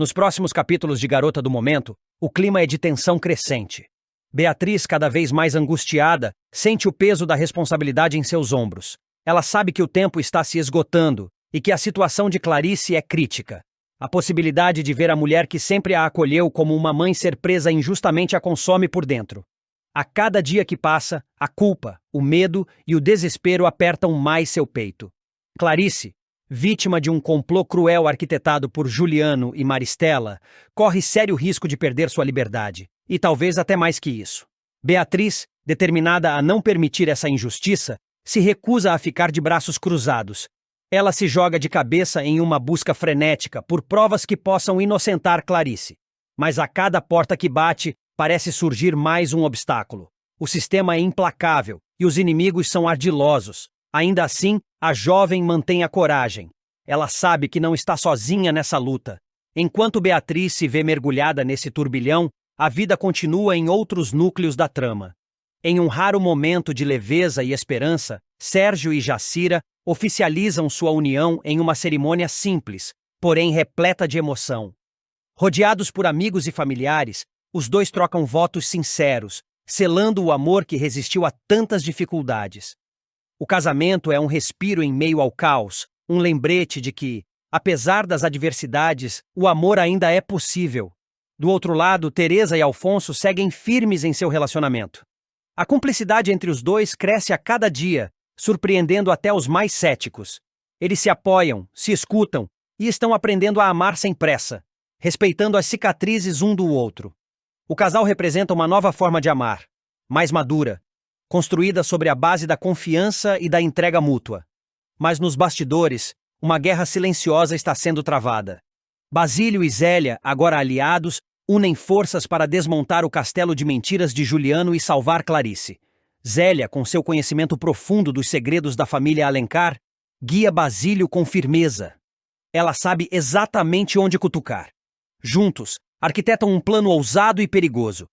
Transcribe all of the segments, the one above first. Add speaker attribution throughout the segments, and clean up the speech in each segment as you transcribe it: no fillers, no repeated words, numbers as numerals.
Speaker 1: Nos próximos capítulos de Garota do Momento, o clima é de tensão crescente. Beatriz, cada vez mais angustiada, sente o peso da responsabilidade em seus ombros. Ela sabe que o tempo está se esgotando e que a situação de Clarice é crítica. A possibilidade de ver a mulher que sempre a acolheu como uma mãe ser presa injustamente a consome por dentro. A cada dia que passa, a culpa, o medo e o desespero apertam mais seu peito. Clarice, vítima de um complô cruel arquitetado por Juliano e Maristela, corre sério risco de perder sua liberdade, e talvez até mais que isso. Beatriz, determinada a não permitir essa injustiça, se recusa a ficar de braços cruzados. Ela se joga de cabeça em uma busca frenética por provas que possam inocentar Clarice. Mas a cada porta que bate, parece surgir mais um obstáculo. O sistema é implacável e os inimigos são ardilosos. Ainda assim, a jovem mantém a coragem. Ela sabe que não está sozinha nessa luta. Enquanto Beatriz se vê mergulhada nesse turbilhão, a vida continua em outros núcleos da trama. Em um raro momento de leveza e esperança, Sérgio e Jacira oficializam sua união em uma cerimônia simples, porém repleta de emoção. Rodeados por amigos e familiares, os dois trocam votos sinceros, selando o amor que resistiu a tantas dificuldades. O casamento é um respiro em meio ao caos, um lembrete de que, apesar das adversidades, o amor ainda é possível. Do outro lado, Teresa e Alfonso seguem firmes em seu relacionamento. A cumplicidade entre os dois cresce a cada dia, surpreendendo até os mais céticos. Eles se apoiam, se escutam e estão aprendendo a amar sem pressa, respeitando as cicatrizes um do outro. O casal representa uma nova forma de amar, mais madura, construída sobre a base da confiança e da entrega mútua. Mas nos bastidores, uma guerra silenciosa está sendo travada. Basílio e Zélia, agora aliados, unem forças para desmontar o castelo de mentiras de Juliano e salvar Clarice. Zélia, com seu conhecimento profundo dos segredos da família Alencar, guia Basílio com firmeza. Ela sabe exatamente onde cutucar. Juntos, arquitetam um plano ousado e perigoso.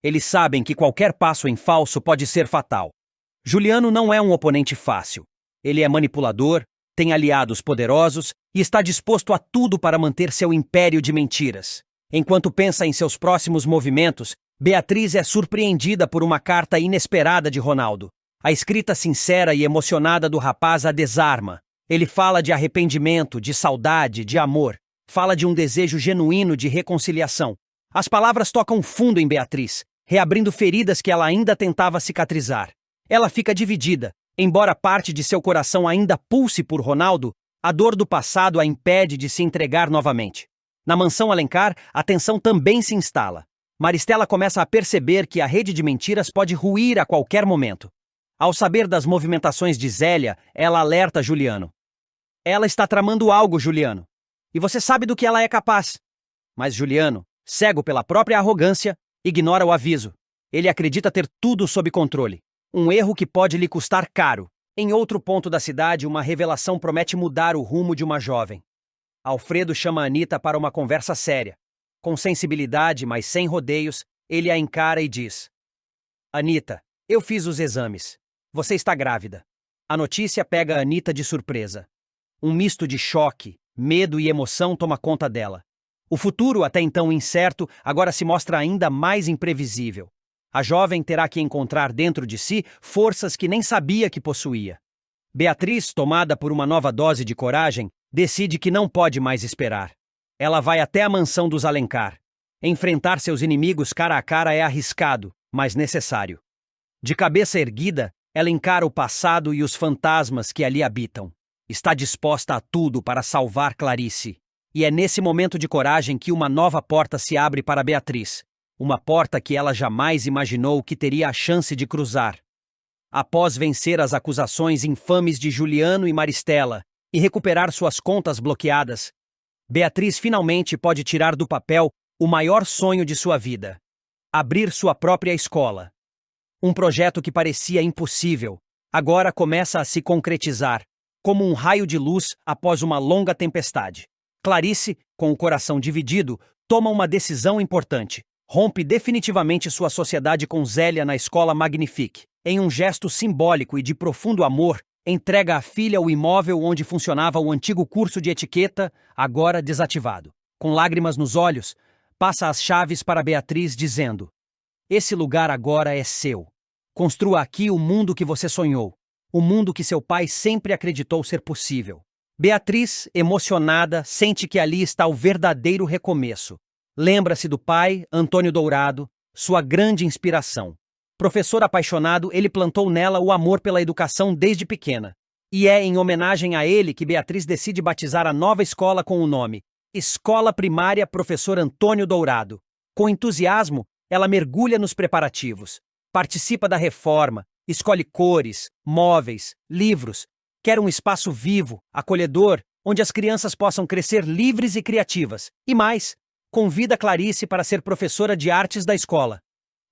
Speaker 1: Eles sabem que qualquer passo em falso pode ser fatal. Juliano não é um oponente fácil. Ele é manipulador, tem aliados poderosos e está disposto a tudo para manter seu império de mentiras. Enquanto pensa em seus próximos movimentos, Beatriz é surpreendida por uma carta inesperada de Ronaldo. A escrita sincera e emocionada do rapaz a desarma. Ele fala de arrependimento, de saudade, de amor. Fala de um desejo genuíno de reconciliação. As palavras tocam fundo em Beatriz, reabrindo feridas que ela ainda tentava cicatrizar. Ela fica dividida. Embora parte de seu coração ainda pulse por Ronaldo, a dor do passado a impede de se entregar novamente. Na mansão Alencar, a tensão também se instala. Maristela começa a perceber que a rede de mentiras pode ruir a qualquer momento. Ao saber das movimentações de Zélia, ela alerta Juliano. Ela está tramando algo, Juliano. E você sabe do que ela é capaz. Mas Juliano, cego pela própria arrogância, ignora o aviso. Ele acredita ter tudo sob controle. Um erro que pode lhe custar caro. Em outro ponto da cidade, uma revelação promete mudar o rumo de uma jovem. Alfredo chama Anita para uma conversa séria. Com sensibilidade, mas sem rodeios, ele a encara e diz: Anita, eu fiz os exames. Você está grávida. A notícia pega Anita de surpresa. Um misto de choque, medo e emoção toma conta dela. O futuro, até então incerto, agora se mostra ainda mais imprevisível. A jovem terá que encontrar dentro de si forças que nem sabia que possuía. Beatriz, tomada por uma nova dose de coragem, decide que não pode mais esperar. Ela vai até a mansão dos Alencar. Enfrentar seus inimigos cara a cara é arriscado, mas necessário. De cabeça erguida, ela encara o passado e os fantasmas que ali habitam. Está disposta a tudo para salvar Clarice. E é nesse momento de coragem que uma nova porta se abre para Beatriz. Uma porta que ela jamais imaginou que teria a chance de cruzar. Após vencer as acusações infames de Juliano e Maristela e recuperar suas contas bloqueadas, Beatriz finalmente pode tirar do papel o maior sonho de sua vida: abrir sua própria escola. Um projeto que parecia impossível, agora começa a se concretizar, como um raio de luz após uma longa tempestade. Clarice, com o coração dividido, toma uma decisão importante. Rompe definitivamente sua sociedade com Zélia na escola Magnifique. Em um gesto simbólico e de profundo amor, entrega à filha o imóvel onde funcionava o antigo curso de etiqueta, agora desativado. com lágrimas nos olhos, passa as chaves para Beatriz dizendo: "Esse lugar agora é seu. Construa aqui o mundo que você sonhou, o mundo que seu pai sempre acreditou ser possível." Beatriz, emocionada, sente que ali está o verdadeiro recomeço. Lembra-se do pai, Antônio Dourado, sua grande inspiração. Professor apaixonado, ele plantou nela o amor pela educação desde pequena. E é em homenagem a ele que Beatriz decide batizar a nova escola com o nome Escola Primária Professor Antônio Dourado. Com entusiasmo, ela mergulha nos preparativos, participa da reforma, escolhe cores, móveis, livros, quer um espaço vivo, acolhedor, onde as crianças possam crescer livres e criativas. E mais, convida Clarice para ser professora de artes da escola.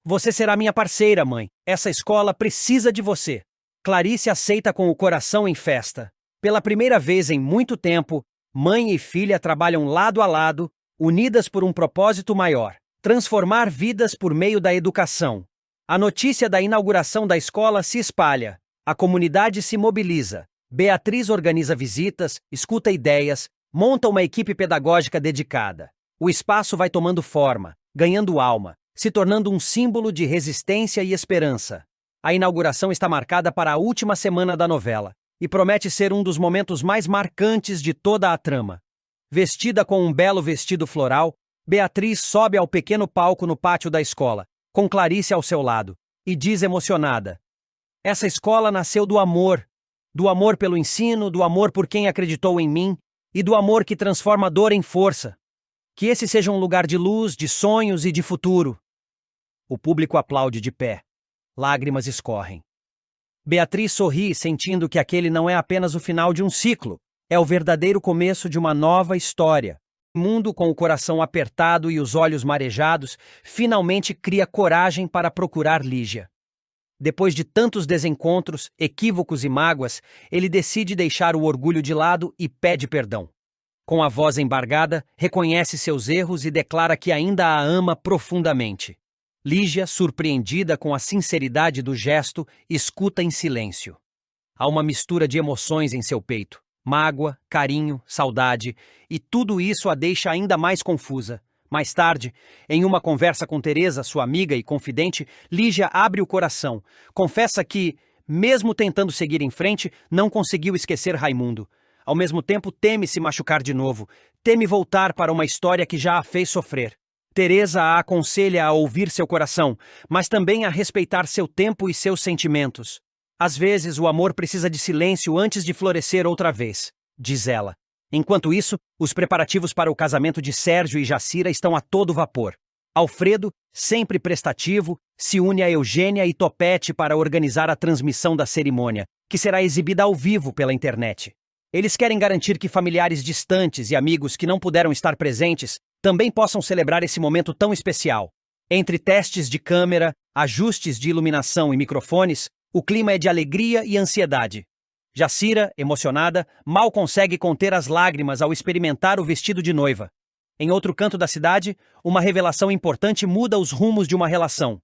Speaker 1: "Você será minha parceira, mãe. Essa escola precisa de você." Clarice aceita com o coração em festa. Pela primeira vez em muito tempo, mãe e filha trabalham lado a lado, unidas por um propósito maior: transformar vidas por meio da educação. A notícia da inauguração da escola se espalha. A comunidade se mobiliza. Beatriz organiza visitas, escuta ideias, monta uma equipe pedagógica dedicada. O espaço vai tomando forma, ganhando alma, se tornando um símbolo de resistência e esperança. A inauguração está marcada para a última semana da novela e promete ser um dos momentos mais marcantes de toda a trama. Vestida com um belo vestido floral, Beatriz sobe ao pequeno palco no pátio da escola, com Clarice ao seu lado, e diz emocionada: "Essa escola nasceu do amor pelo ensino, do amor por quem acreditou em mim e do amor que transforma a dor em força. Que esse seja um lugar de luz, de sonhos e de futuro." O público aplaude de pé. Lágrimas escorrem. Beatriz sorri, sentindo que aquele não é apenas o final de um ciclo, é o verdadeiro começo de uma nova história. O mundo, com o coração apertado e os olhos marejados, finalmente cria coragem para procurar Lígia. Depois de tantos desencontros, equívocos e mágoas, ele decide deixar o orgulho de lado e pede perdão. Com a voz embargada, reconhece seus erros e declara que ainda a ama profundamente. Lígia, surpreendida com a sinceridade do gesto, escuta em silêncio. Há uma mistura de emoções em seu peito: mágoa, carinho, saudade, e tudo isso a deixa ainda mais confusa. Mais tarde, em uma conversa com Teresa, sua amiga e confidente, Lígia abre o coração. Confessa que, mesmo tentando seguir em frente, não conseguiu esquecer Raimundo. Ao mesmo tempo, teme se machucar de novo, teme voltar para uma história que já a fez sofrer. Teresa a aconselha a ouvir seu coração, mas também a respeitar seu tempo e seus sentimentos. "Às vezes, o amor precisa de silêncio antes de florescer outra vez", diz ela. Enquanto isso, os preparativos para o casamento de Sérgio e Jacira estão a todo vapor. Alfredo, sempre prestativo, se une a Eugênia e Topete para organizar a transmissão da cerimônia, que será exibida ao vivo pela internet. Eles querem garantir que familiares distantes e amigos que não puderam estar presentes também possam celebrar esse momento tão especial. Entre testes de câmera, ajustes de iluminação e microfones, o clima é de alegria e ansiedade. Jacira, emocionada, mal consegue conter as lágrimas ao experimentar o vestido de noiva. Em outro canto da cidade, uma revelação importante muda os rumos de uma relação.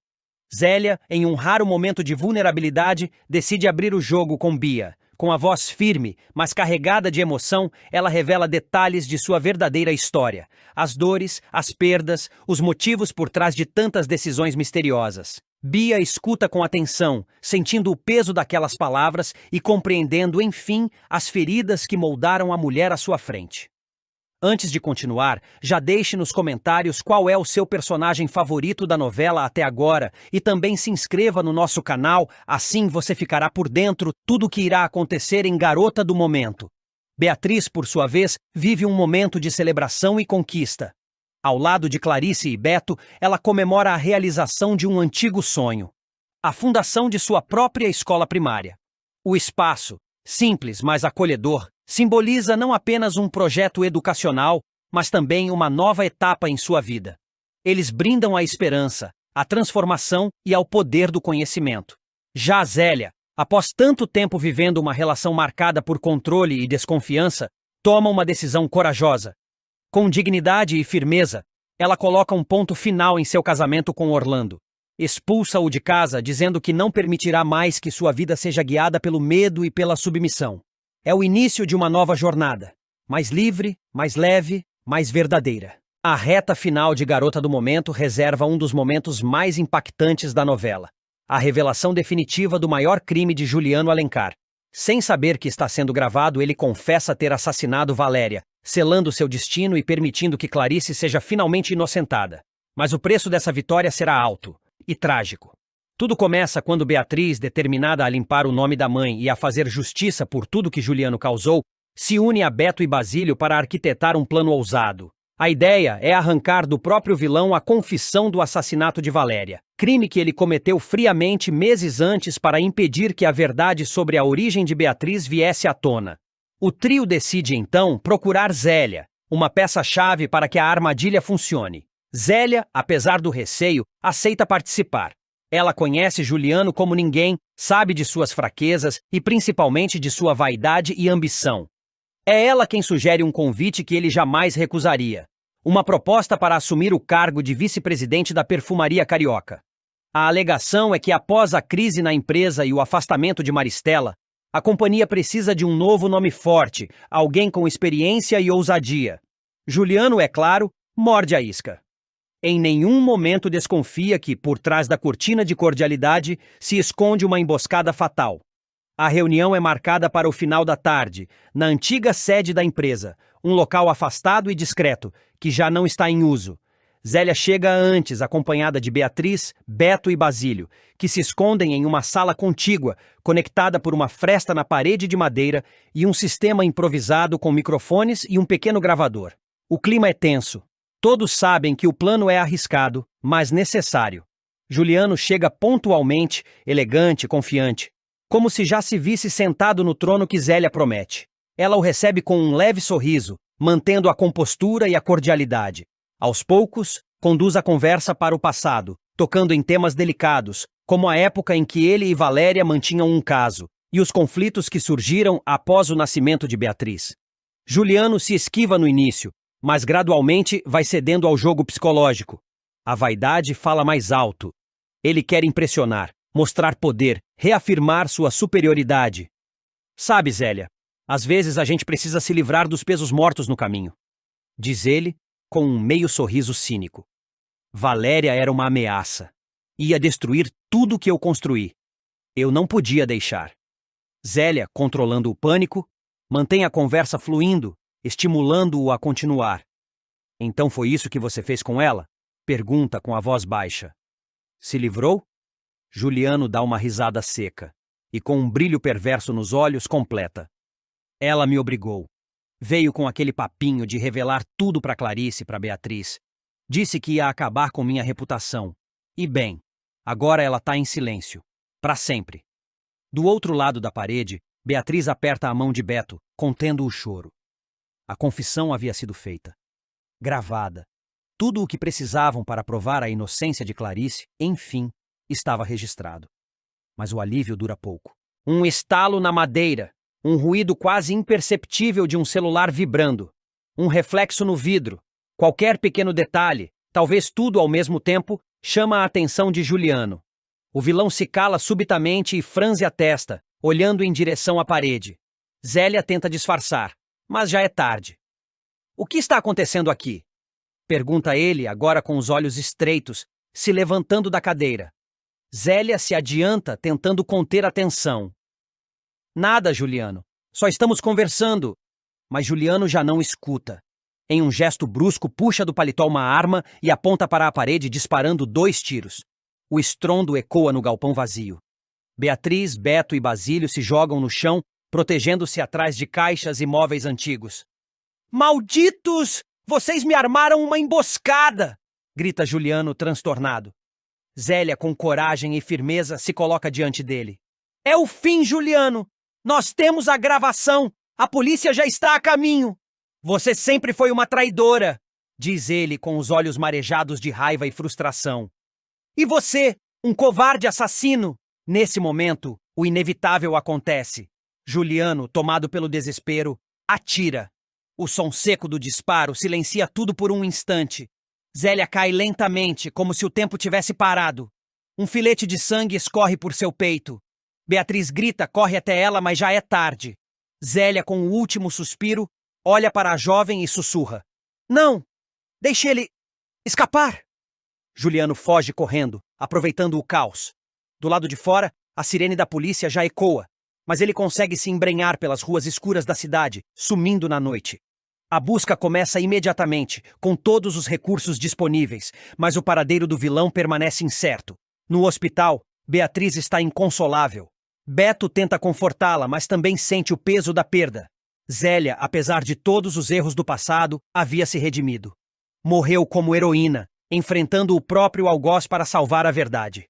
Speaker 1: Zélia, em um raro momento de vulnerabilidade, decide abrir o jogo com Bia. Com a voz firme, mas carregada de emoção, ela revela detalhes de sua verdadeira história. As dores, as perdas, os motivos por trás de tantas decisões misteriosas. Bia escuta com atenção, sentindo o peso daquelas palavras e compreendendo, enfim, as feridas que moldaram a mulher à sua frente. Antes de continuar, já deixe nos comentários qual é o seu personagem favorito da novela até agora e também se inscreva no nosso canal, assim você ficará por dentro tudo o que irá acontecer em Garota do Momento. Beatriz, por sua vez, vive um momento de celebração e conquista. Ao lado de Clarice e Beto, ela comemora a realização de um antigo sonho: a fundação de sua própria escola primária. O espaço, simples mas acolhedor, simboliza não apenas um projeto educacional, mas também uma nova etapa em sua vida. Eles brindam a esperança, a transformação e ao poder do conhecimento. Já Zélia, após tanto tempo vivendo uma relação marcada por controle e desconfiança, toma uma decisão corajosa. Com dignidade e firmeza, ela coloca um ponto final em seu casamento com Orlando. Expulsa-o de casa, dizendo que não permitirá mais que sua vida seja guiada pelo medo e pela submissão. É o início de uma nova jornada, mais livre, mais leve, mais verdadeira. A reta final de Garota do Momento reserva um dos momentos mais impactantes da novela: a revelação definitiva do maior crime de Juliano Alencar. Sem saber que está sendo gravado, ele confessa ter assassinado Valéria, selando seu destino e permitindo que Clarice seja finalmente inocentada. Mas o preço dessa vitória será alto e trágico. Tudo começa quando Beatriz, determinada a limpar o nome da mãe e a fazer justiça por tudo que Juliano causou, se une a Beto e Basílio para arquitetar um plano ousado. A ideia é arrancar do próprio vilão a confissão do assassinato de Valéria, crime que ele cometeu friamente meses antes para impedir que a verdade sobre a origem de Beatriz viesse à tona. O trio decide então procurar Zélia, uma peça-chave para que a armadilha funcione. Zélia, apesar do receio, aceita participar. Ela conhece Juliano como ninguém, sabe de suas fraquezas e principalmente de sua vaidade e ambição. É ela quem sugere um convite que ele jamais recusaria: uma proposta para assumir o cargo de vice-presidente da perfumaria carioca. A alegação é que após a crise na empresa e o afastamento de Maristela, a companhia precisa de um novo nome forte, alguém com experiência e ousadia. Juliano, é claro, morde a isca. Em nenhum momento desconfia que, por trás da cortina de cordialidade, se esconde uma emboscada fatal. A reunião é marcada para o final da tarde, na antiga sede da empresa, um local afastado e discreto, que já não está em uso. Zélia chega antes, acompanhada de Beatriz, Beto e Basílio, que se escondem em uma sala contígua, conectada por uma fresta na parede de madeira e um sistema improvisado com microfones e um pequeno gravador. O clima é tenso. Todos sabem que o plano é arriscado, mas necessário. Juliano chega pontualmente, elegante e confiante, como se já se visse sentado no trono que Zélia promete. Ela o recebe com um leve sorriso, mantendo a compostura e a cordialidade. Aos poucos, conduz a conversa para o passado, tocando em temas delicados, como a época em que ele e Valéria mantinham um caso, e os conflitos que surgiram após o nascimento de Beatriz. Juliano se esquiva no início, mas gradualmente vai cedendo ao jogo psicológico. A vaidade fala mais alto. Ele quer impressionar, mostrar poder, reafirmar sua superioridade. Sabe, Zélia, às vezes a gente precisa se livrar dos pesos mortos no caminho, diz ele, com um meio sorriso cínico. Valéria era uma ameaça. Ia destruir tudo que eu construí. Eu não podia deixar. Zélia, controlando o pânico, mantém a conversa fluindo, estimulando-o a continuar. Então foi isso que você fez com ela? Pergunta com a voz baixa. Se livrou? Juliano dá uma risada seca e, com um brilho perverso nos olhos, completa. Ela me obrigou. Veio com aquele papinho de revelar tudo para Clarice e para Beatriz. Disse que ia acabar com minha reputação. E bem, agora ela está em silêncio. Para sempre. Do outro lado da parede, Beatriz aperta a mão de Beto, contendo o choro. A confissão havia sido feita. Gravada. Tudo o que precisavam para provar a inocência de Clarice, enfim, estava registrado. Mas o alívio dura pouco. Um estalo na madeira, um ruído quase imperceptível de um celular vibrando, um reflexo no vidro, qualquer pequeno detalhe, talvez tudo ao mesmo tempo, chama a atenção de Juliano. O vilão se cala subitamente e franze a testa, olhando em direção à parede. Zélia tenta disfarçar, mas já é tarde. O que está acontecendo aqui? Pergunta ele, agora com os olhos estreitos, se levantando da cadeira. Zélia se adianta, tentando conter a tensão. Nada, Juliano. Só estamos conversando. Mas Juliano já não escuta. Em um gesto brusco, puxa do paletó uma arma e aponta para a parede, disparando 2 tiros. O estrondo ecoa no galpão vazio. Beatriz, Beto e Basílio se jogam no chão, protegendo-se atrás de caixas e móveis antigos. Malditos! Vocês me armaram uma emboscada! Grita Juliano, transtornado. Zélia, com coragem e firmeza, se coloca diante dele. É o fim, Juliano! Nós temos a gravação! A polícia já está a caminho! Você sempre foi uma traidora! Diz ele, com os olhos marejados de raiva e frustração. E você, um covarde assassino! Nesse momento, o inevitável acontece. Juliano, tomado pelo desespero, atira. O som seco do disparo silencia tudo por um instante. Zélia cai lentamente, como se o tempo tivesse parado. Um filete de sangue escorre por seu peito. Beatriz grita, corre até ela, mas já é tarde. Zélia, com o último suspiro, olha para a jovem e sussurra. Não! Deixe ele escapar! Juliano foge correndo, aproveitando o caos. Do lado de fora, a sirene da polícia já ecoa, mas ele consegue se embrenhar pelas ruas escuras da cidade, sumindo na noite. A busca começa imediatamente, com todos os recursos disponíveis, mas o paradeiro do vilão permanece incerto. No hospital, Beatriz está inconsolável. Beto tenta confortá-la, mas também sente o peso da perda. Zélia, apesar de todos os erros do passado, havia se redimido. Morreu como heroína, enfrentando o próprio algoz para salvar a verdade.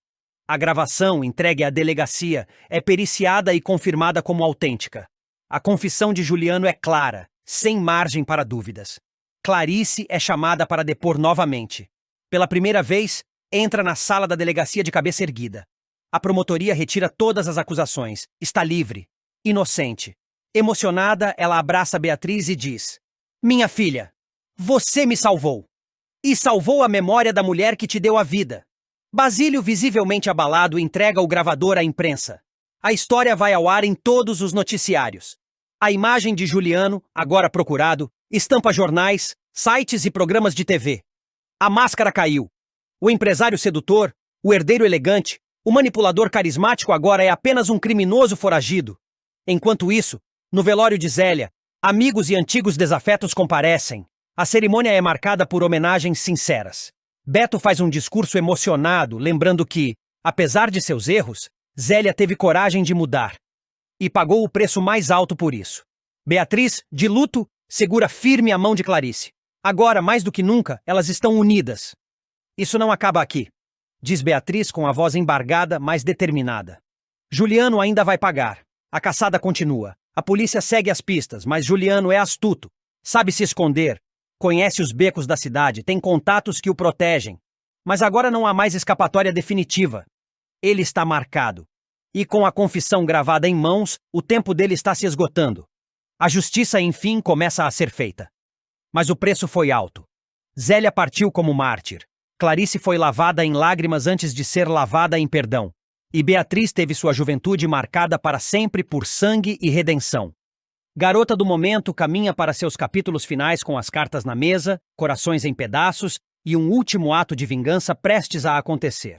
Speaker 1: A gravação, entregue à delegacia, é periciada e confirmada como autêntica. A confissão de Juliano é clara, sem margem para dúvidas. Clarice é chamada para depor novamente. Pela primeira vez, entra na sala da delegacia de cabeça erguida. A promotoria retira todas as acusações. Está livre. Inocente. Emocionada, ela abraça Beatriz e diz: Minha filha, você me salvou. E salvou a memória da mulher que te deu a vida. Basílio, visivelmente abalado, entrega o gravador à imprensa. A história vai ao ar em todos os noticiários. A imagem de Juliano, agora procurado, estampa jornais, sites e programas de TV. A máscara caiu. O empresário sedutor, o herdeiro elegante, o manipulador carismático agora é apenas um criminoso foragido. Enquanto isso, no velório de Zélia, amigos e antigos desafetos comparecem. A cerimônia é marcada por homenagens sinceras. Beto faz um discurso emocionado, lembrando que, apesar de seus erros, Zélia teve coragem de mudar. E pagou o preço mais alto por isso. Beatriz, de luto, segura firme a mão de Clarice. Agora, mais do que nunca, elas estão unidas. Isso não acaba aqui, diz Beatriz com a voz embargada, mas determinada. Juliano ainda vai pagar. A caçada continua. A polícia segue as pistas, mas Juliano é astuto. Sabe se esconder. Conhece os becos da cidade, tem contatos que o protegem. Mas agora não há mais escapatória definitiva. Ele está marcado. E com a confissão gravada em mãos, o tempo dele está se esgotando. A justiça, enfim, começa a ser feita. Mas o preço foi alto. Zélia partiu como mártir. Clarice foi lavada em lágrimas antes de ser lavada em perdão. E Beatriz teve sua juventude marcada para sempre por sangue e redenção. Garota do Momento caminha para seus capítulos finais com as cartas na mesa, corações em pedaços e um último ato de vingança prestes a acontecer.